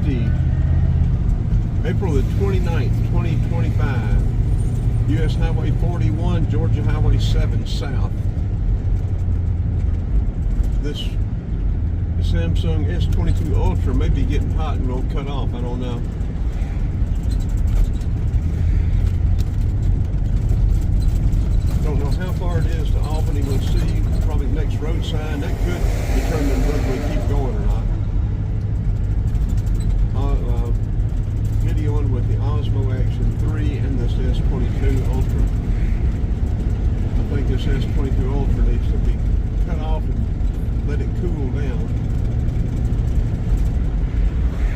Tuesday, April the 29th, 2025. US Highway 41, Georgia Highway 7 South. This Samsung S22 Ultra may be getting hot and will cut off. I don't know. Don't know how far it is to Albany. We'll see. Probably the next road sign. That could determine whether we keep going or not. Videoing with the Osmo Action 3 and this S22 Ultra. I think this S22 Ultra needs to be cut off and let it cool down.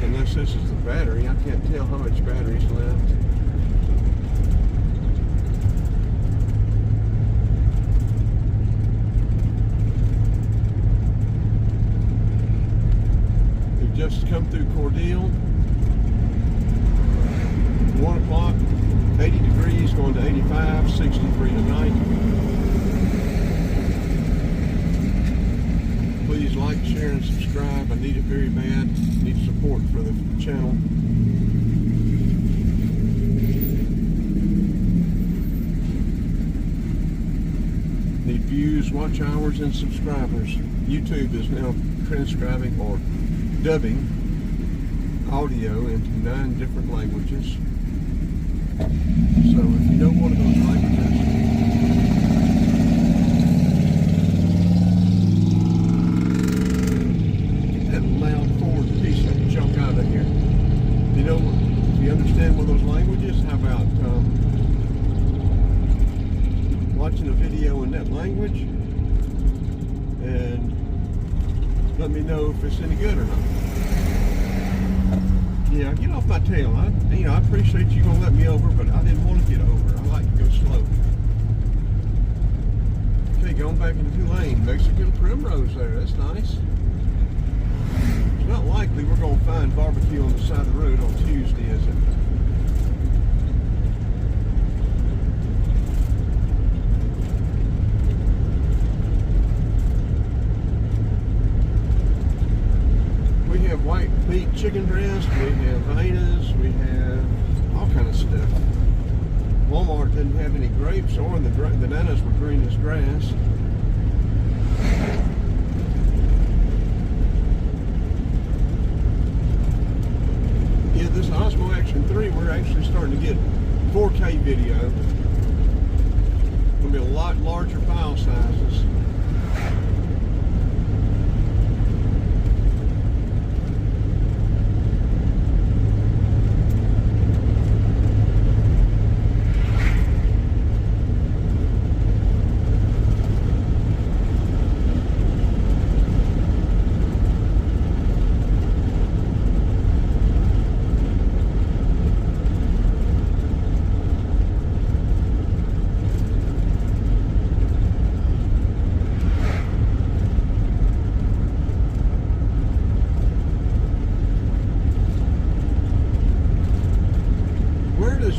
Unless this is the battery. I can't tell how much battery's left. We've just come through Cordele. 1 o'clock, 80 degrees, going to 85, 63 tonight. Please like, share, and subscribe. I need it very bad. I need support for the channel. Need views, watch hours, and subscribers. YouTube is now transcribing or dubbing audio into 9 different languages. So if you know one of those languages, get that loud Ford piece of junk out of here. You know, if you understand one of those languages, how about watching a video in that language and let me know if it's any good or not. Yeah, get off my tail. I appreciate you gonna let me over, but I didn't want to get over. I like to go slow. Okay, going back into 2 lane. Mexican Primrose there. That's nice. It's not likely we're gonna find barbecue on the side of the road on Tuesday, is it? We have white meat chicken breast, we have hyenas, we have all kind of stuff. Walmart didn't have any grapes, or the bananas were green as grass. Yeah, this Osmo Action 3, we're actually starting to get 4K video. It'll be a lot larger file sizes.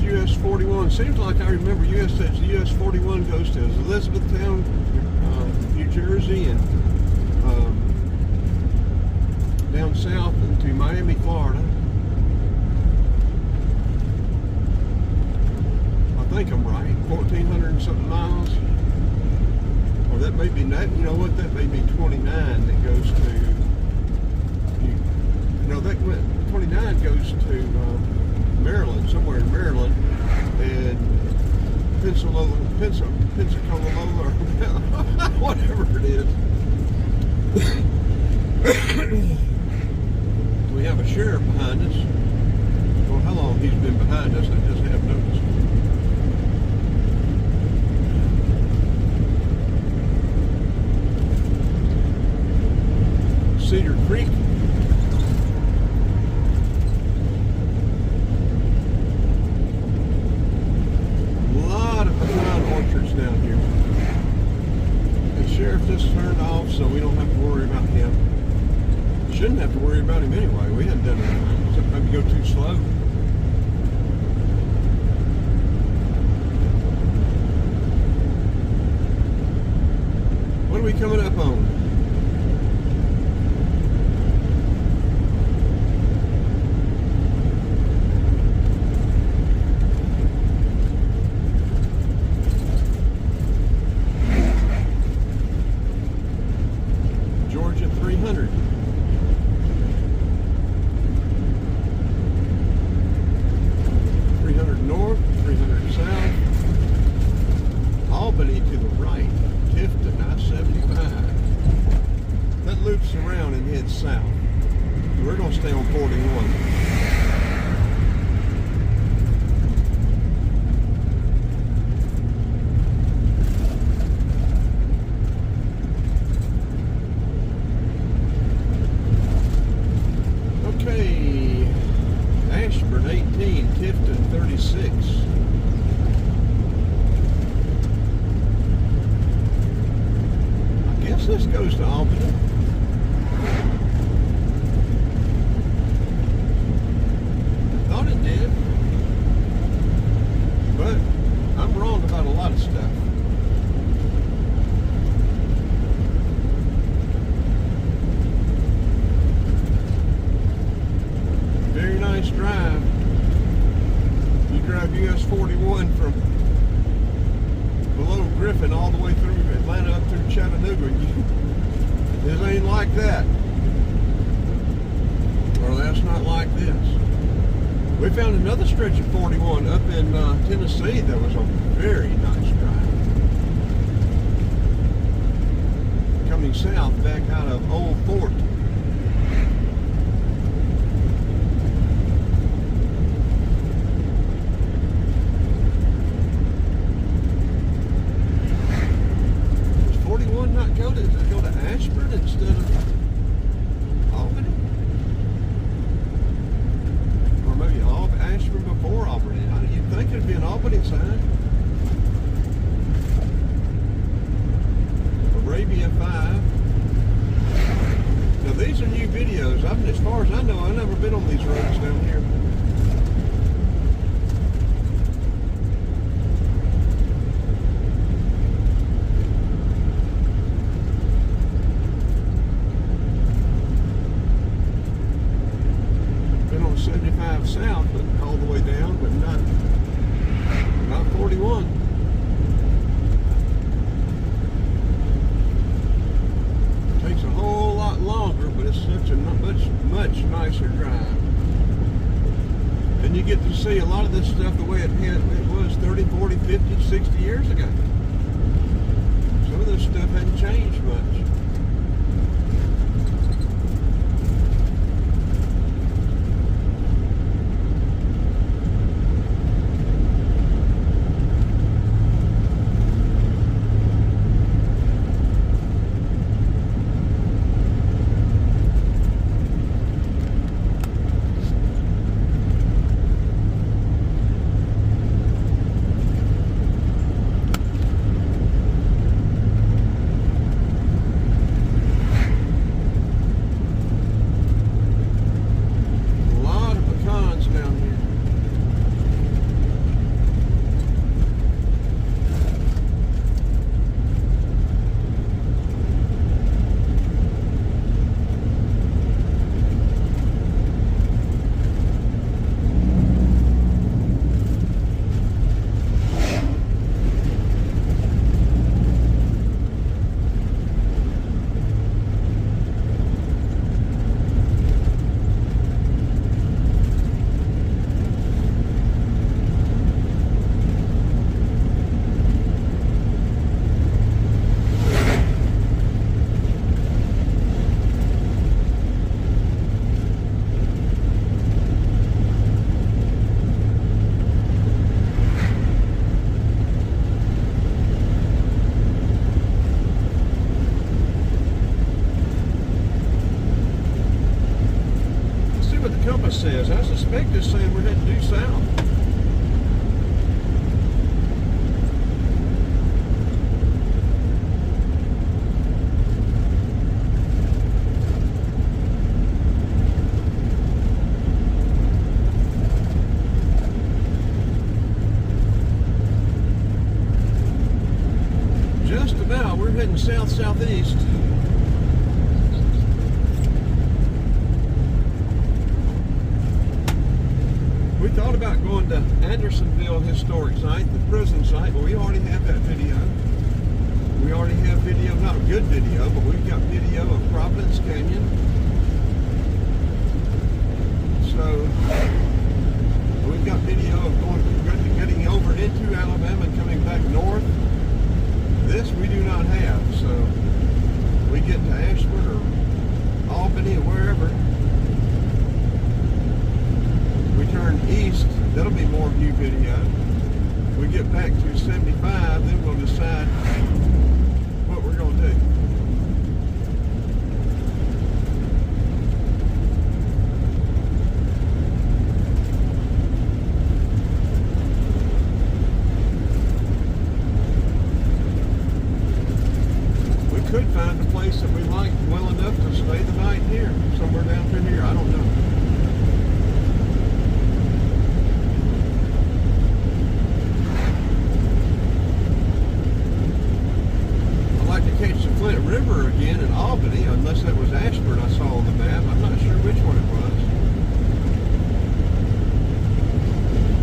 US 41. Seems like I remember US 41 goes to Elizabethtown, New Jersey, and down south into Miami, Florida. I think I'm right. 1,400 and something miles. Or that may be that. You know what? That may be 29 that goes to. No, that 29 goes to. Maryland, somewhere in Maryland, and Pensacola, or whatever it is. We have a sheriff behind us. Well, how long he's been behind us, I just have noticed. Cedar Creek. Down here. The sheriff just turned off, so we don't have to worry about him. Shouldn't have to worry about him anyway. We hadn't done anything, except maybe go too slow. What are we coming up on? Albany to the right, Tifton, I-75. That loops around and heads south. We're going to stay on 41. Okay, Ashburn 18, Tifton 36. I guess this goes to Albany. I thought it did, but I'm wrong about a lot of stuff. Very nice drive. You drive US 41 from below Griffin all the way through Atlanta up through Chattanooga. This ain't like that. Or that's not like this. We found another stretch of 41 up in Tennessee that was a very nice drive. Coming south back out of Old Fort. Does it go to Ashburn instead of Albany? Or maybe Ashburn before Albany? You'd think it'd be an Albany sign. Arabia 5. Now these are new videos. As far as I know, I've never been on these roads down here. South, but all the way down, but not 41. It takes a whole lot longer, but it's such a much nicer drive. And you get to see a lot of this stuff the way it was 30, 40, 50, 60 years ago. Some of this stuff hadn't changed much. Says. I suspect it's saying we're heading due south. Just about. We're heading south-southeast. We thought about going to Andersonville Historic Site, the prison site, but we already have that video. We already have video, not good video, but we've got video of Providence Canyon. So we've got video of getting over into Alabama and coming back north. this we do not have, so we get to Ashford or Albany or wherever, we turn east, that'll be more view video. We get back to 75, then we'll decide what we're going to do. Could find a place that we like well enough to stay the night here, somewhere down through here. I don't know. I'd like to catch the Flint River again in Albany, unless that was Ashburn I saw on the map. I'm not sure which one it was.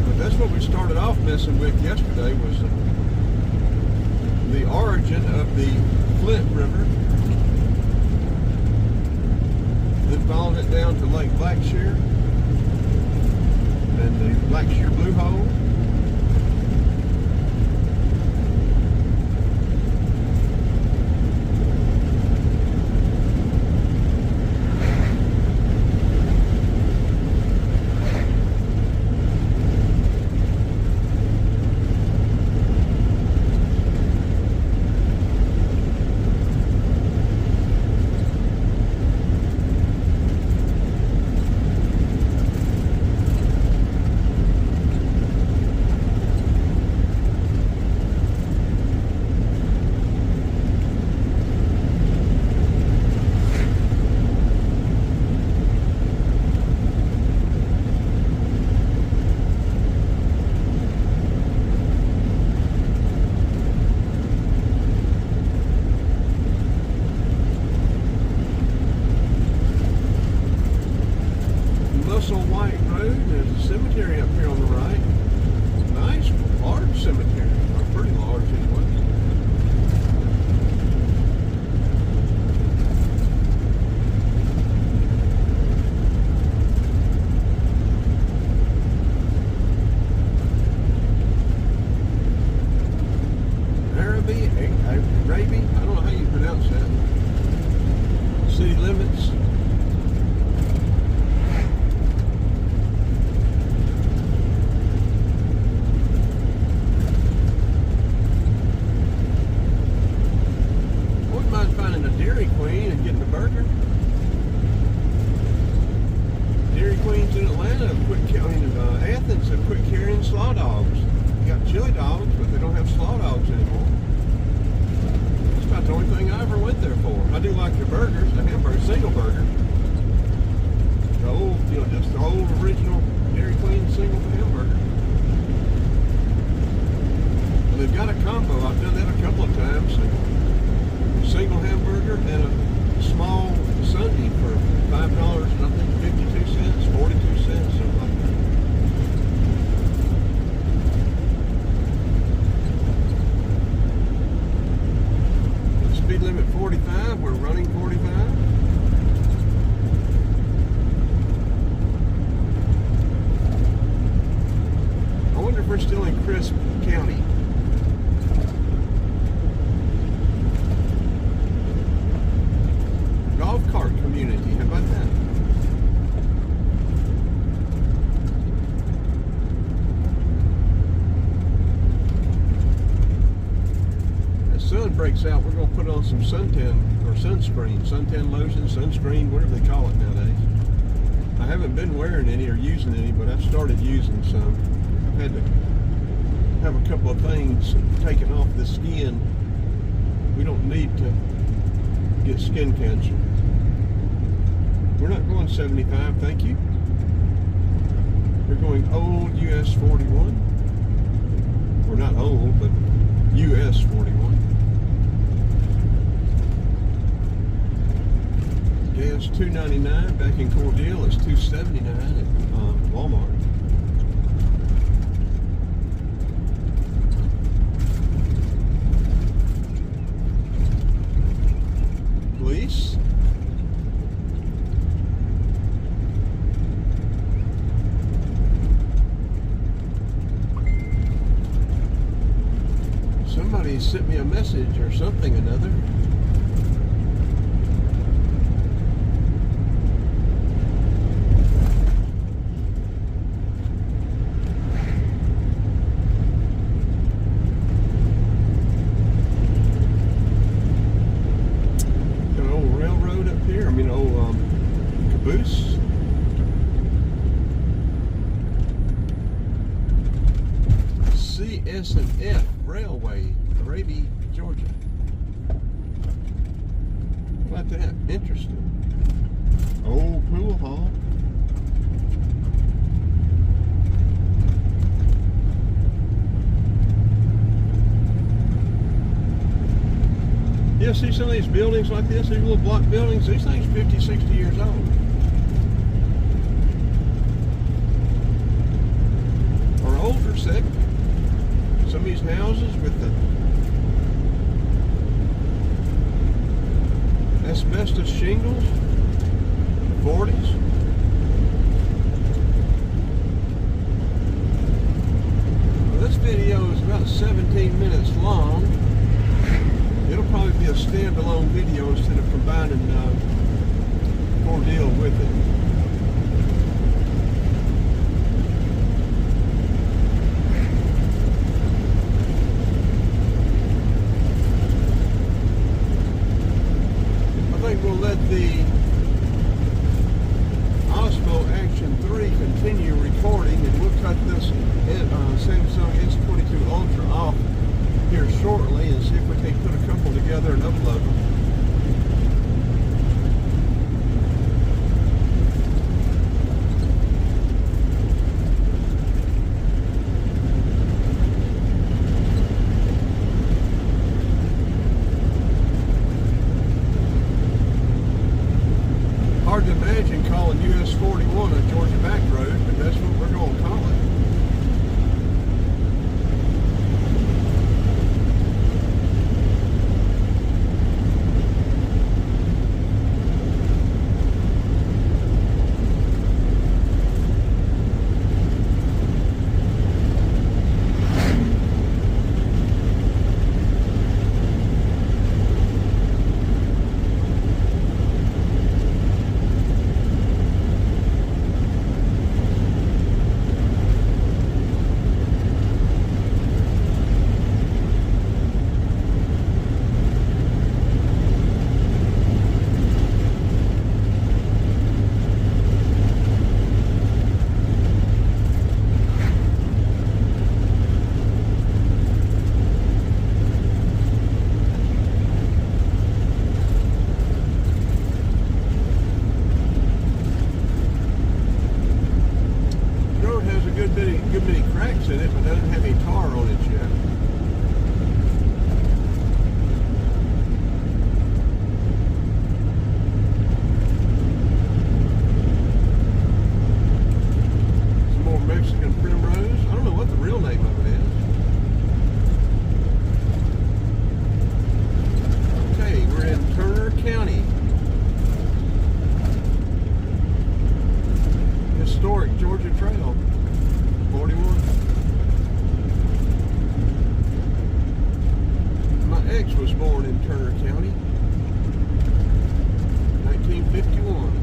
But that's what we started off messing with yesterday, was the origin of the Flint River, then followed it down to Lake Blackshear and the Blackshear Blue Hole. White Road. There's a cemetery up here on the right. Nice, large cemetery, or pretty large anyway. Araby, I don't know how you pronounce that. City limits. Dairy Queen and getting a burger. Dairy Queens in Atlanta have quit carrying, Athens have quit carrying slaw dogs. You got chili dogs, but they don't have slaw dogs anymore. That's about the only thing I ever went there for. I do like the burgers, the hamburger, single burger. The old, just the old original Dairy Queen single hamburger. And they've got a combo. I've done that a couple of times. Single hamburger and a small Sunday for $5 and I think 52 cents, 42 cents, something like that. Speed limit 45, we're running 45. I wonder if we're still in Crisp County. Golf cart community, how about that? As sun breaks out, we're going to put on some suntan or sunscreen, suntan lotion, sunscreen, whatever they call it nowadays. I haven't been wearing any or using any, but I've started using some. I've had to have a couple of things taken off the skin. We don't need to get skin cancer. We're not going 75, thank you. We're going old US 41. We're not old, but US 41. Gas $2.99 back in Cordele. It's $2.79 at Walmart. Police. Somebody's sent me a message or something another. Got an old railroad up here. I mean, old caboose. C.S.F. Railway, Arabia, Georgia. How about that? Interesting. Old pool hall. Yeah, see some of these buildings like this, these little block buildings, these things 50, 60 years old. Or older, 70. Some of these houses with the asbestos shingles, 40s. Well, this video is about 17 minutes long. It'll probably be a standalone video instead of combining Cordele with it. We'll let the Osmo Action 3 continue recording, and we'll cut this Samsung S22 Ultra off here shortly and see if we can put a couple together and upload them. Hard to imagine calling US 41 a Georgia back road, but that's what we're going to call it. Good many cracks in it, but doesn't have any tar on it yet. Some more Mexican primrose. I don't know what the real name of it is. Okay, we're in Turner County. Historic Georgia Trail. 41. My ex was born in Turner County, 1951.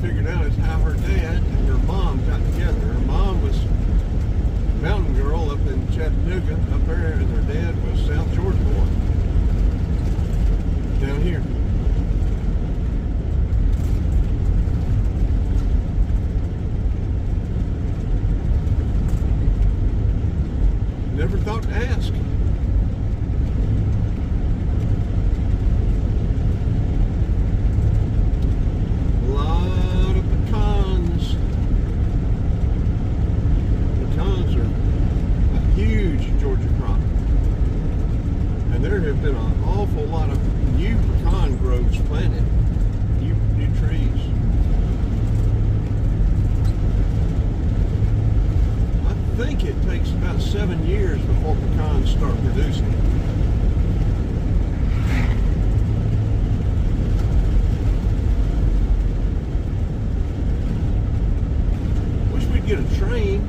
Figured out is how her dad and her mom got together. Her mom was a mountain girl up in Chattanooga, up there, and her dad was South Georgia boy down here. Never thought to ask. There have been an awful lot of new pecan groves planted, new trees. think it takes about 7 years before pecans start producing. Wish we'd get a train.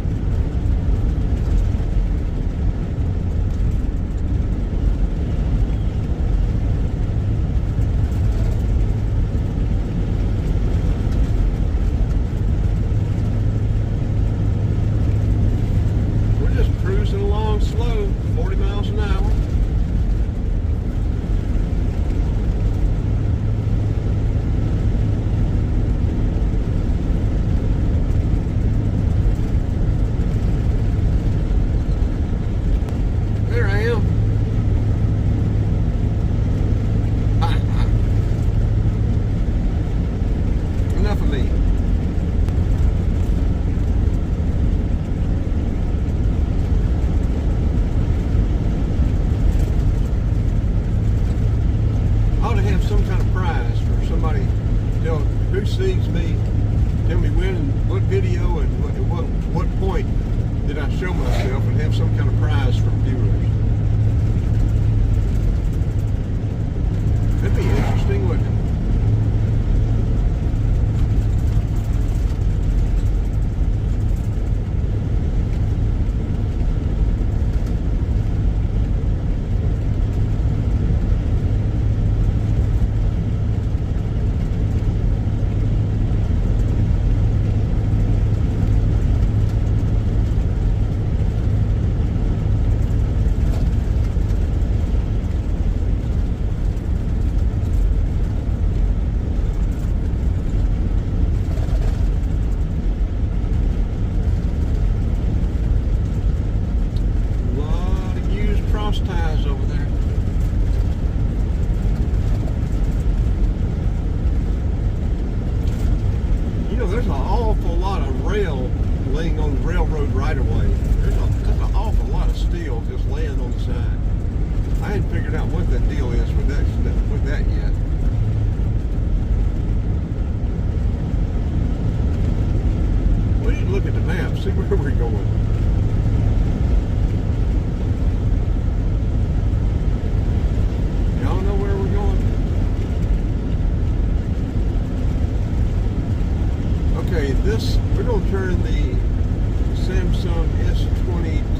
Cruising along slow, 40 miles an hour. There I am. Enough of me. Some kind of prize for somebody. Who sees me, tell me when, what video, and what point did I show myself, and have some kind of prize for viewers. That'd be interesting, wouldn't it? Ties over there. You know, there's an awful lot of rail laying on the railroad right away. There's an awful lot of steel just laying on the side. I hadn't figured out what that deal is with that yet. We need to look at the map, see where we're going. Y'all know where we're going? Okay, we're going to turn the Samsung S22